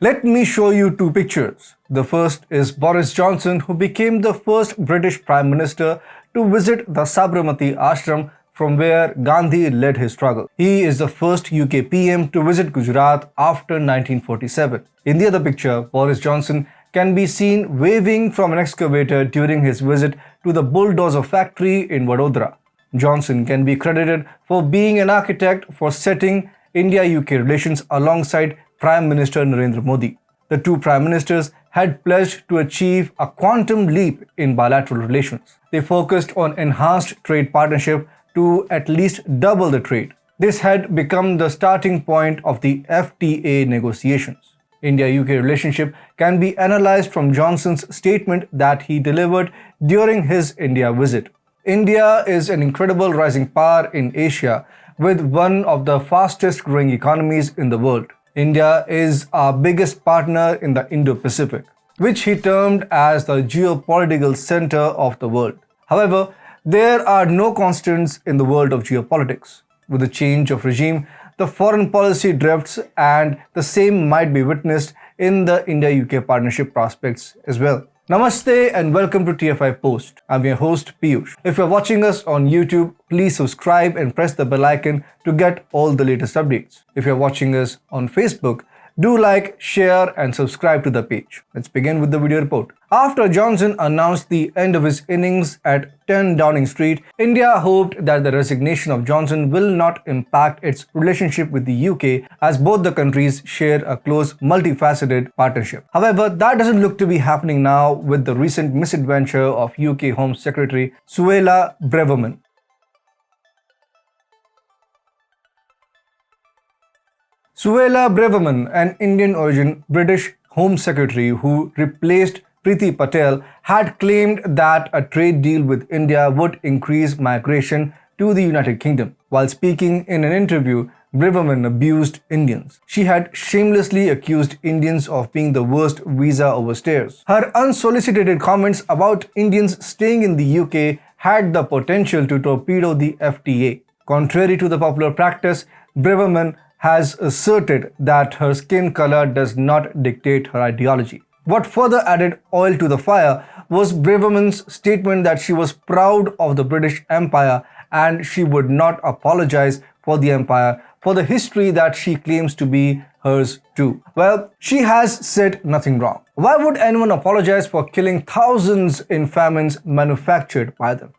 Let me show you two pictures. The first is Boris Johnson, who became the first British Prime Minister to visit the Sabarmati ashram from where Gandhi led his struggle. He is the first UK PM to visit Gujarat after 1947. In the other picture, Boris Johnson can be seen waving from an excavator during his visit to the bulldozer factory in Vadodara. Johnson can be credited for being an architect for setting India-UK relations alongside Prime Minister Narendra Modi. The two prime ministers had pledged to achieve a quantum leap in bilateral relations. They focused on enhanced trade partnership to at least double the trade. This had become the starting point of the FTA negotiations. India-UK relationship can be analyzed from Johnson's statement that he delivered during his India visit. India is an incredible rising power in Asia with one of the fastest growing economies in the world. India is our biggest partner in the Indo-Pacific, which he termed as the geopolitical center of the world. However, there are no constants in the world of geopolitics. With the change of regime, the foreign policy drifts, and the same might be witnessed in the India-UK partnership prospects as well. Namaste and welcome to TFIPost. I'm your host Piyush. If you're watching us on YouTube, please subscribe and press the bell icon to get all the latest updates. If you're watching us on Facebook, do like, share and subscribe to the page. Let's begin with the video report. After Johnson announced the end of his innings at 10 Downing Street, India hoped that the resignation of Johnson will not impact its relationship with the UK, as both the countries share a close, multifaceted partnership. However, that doesn't look to be happening now with the recent misadventure of UK Home Secretary Suella Braverman. Suella Braverman, an Indian-origin British Home Secretary who replaced Priti Patel, had claimed that a trade deal with India would increase migration to the United Kingdom. While speaking in an interview, Braverman abused Indians. She had shamelessly accused Indians of being the worst visa overstayers. Her unsolicited comments about Indians staying in the UK had the potential to torpedo the FTA. Contrary to the popular practice, Braverman has asserted that her skin color does not dictate her ideology. What further added oil to the fire was Braverman's statement that she was proud of the British Empire and she would not apologize for the empire for the history that she claims to be hers too. Well, she has said nothing wrong. Why would anyone apologize for killing thousands in famines manufactured by them?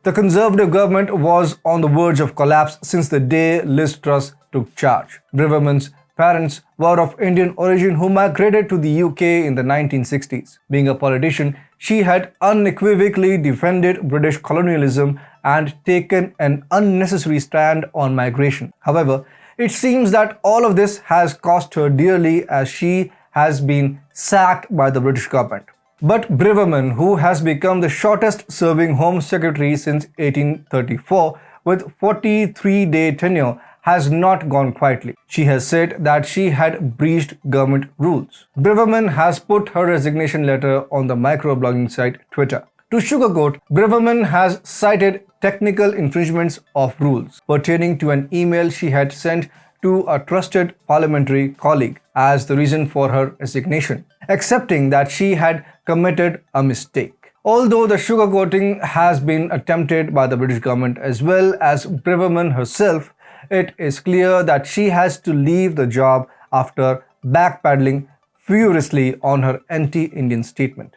The Conservative government was on the verge of collapse since the day Liz Truss took charge. Braverman's parents were of Indian origin who migrated to the UK in the 1960s. Being a politician, she had unequivocally defended British colonialism and taken an unnecessary stand on migration. However, it seems that all of this has cost her dearly, as she has been sacked by the British government. But Braverman, who has become the shortest-serving Home Secretary since 1834 with 43-day tenure, has not gone quietly. She has said that she had breached government rules. Braverman has put her resignation letter on the microblogging site Twitter. To sugarcoat, Braverman has cited technical infringements of rules pertaining to an email she had sent to a trusted parliamentary colleague as the reason for her resignation, accepting that she had committed a mistake. Although the sugarcoating has been attempted by the British government as well as Braverman herself, it is clear that she has to leave the job after backpedaling furiously on her anti-Indian statement.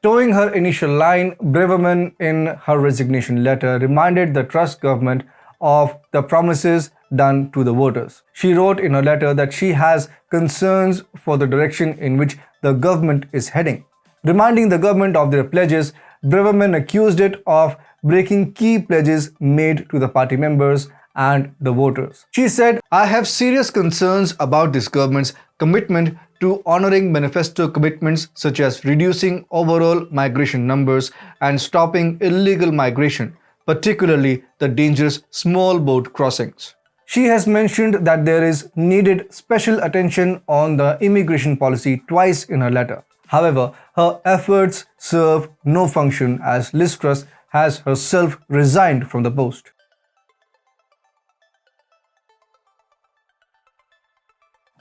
Towing her initial line, Braverman in her resignation letter reminded the Truss government of the promises done to the voters. She wrote in her letter that she has concerns for the direction in which the government is heading. Reminding the government of their pledges, Braverman accused it of breaking key pledges made to the party members and the voters. She said, "I have serious concerns about this government's commitment to honoring manifesto commitments such as reducing overall migration numbers and stopping illegal migration, particularly the dangerous small boat crossings." She has mentioned that there is needed special attention on the immigration policy twice in her letter. However, her efforts serve no function as Liz Truss has herself resigned from the post.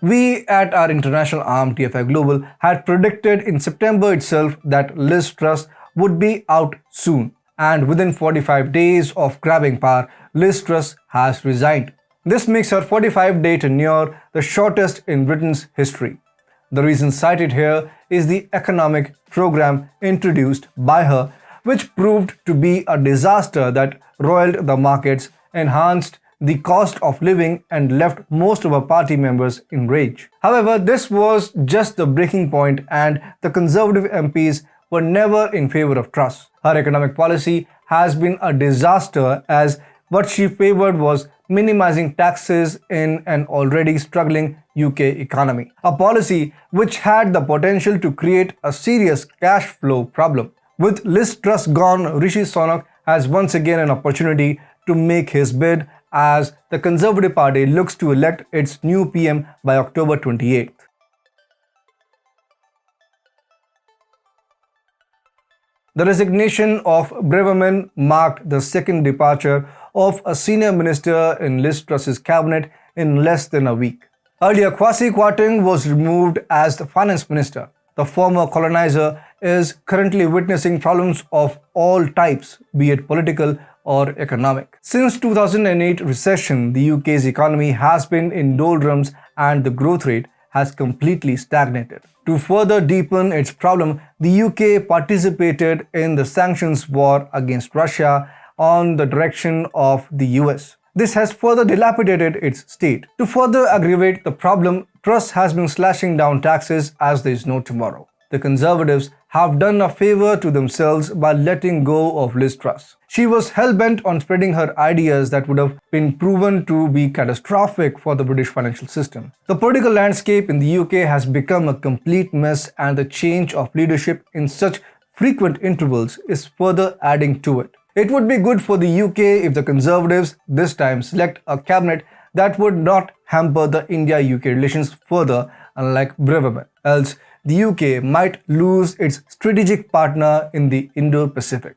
We at our international arm TFI Global had predicted in September itself that Liz Truss would be out soon, and within 45 days of grabbing power, Liz Truss has resigned. This makes her 45-day tenure the shortest in Britain's history. The reason cited here is the economic program introduced by her, which proved to be a disaster that roiled the markets, enhanced the cost of living, and left most of her party members in rage. However, this was just the breaking point, and the Conservative MPs were never in favor of Truss. Her economic policy has been a disaster, as what she favored was minimizing taxes in an already struggling UK economy, a policy which had the potential to create a serious cash flow problem. With Liz Truss gone, Rishi Sunak has once again an opportunity to make his bid, as the Conservative Party looks to elect its new PM by October 28th. The resignation of Braverman marked the second departure of a senior minister in Liz Truss's cabinet in less than a week. Earlier, Kwasi Kwarteng was removed as the finance minister. The former colonizer is currently witnessing problems of all types, be it political or economic. Since 2008 recession, the UK's economy has been in doldrums and the growth rate has completely stagnated. To further deepen its problem, the UK participated in the sanctions war against Russia on the direction of the US. This has further dilapidated its state. To further aggravate the problem, Truss has been slashing down taxes as there is no tomorrow. The Conservatives have done a favor to themselves by letting go of Liz Truss. She was hell-bent on spreading her ideas that would have been proven to be catastrophic for the British financial system. The political landscape in the UK has become a complete mess, and the change of leadership in such frequent intervals is further adding to it. It would be good for the UK if the Conservatives this time select a cabinet that would not hamper the India-UK relations further, unlike Braverman. Else, the UK might lose its strategic partner in the Indo-Pacific.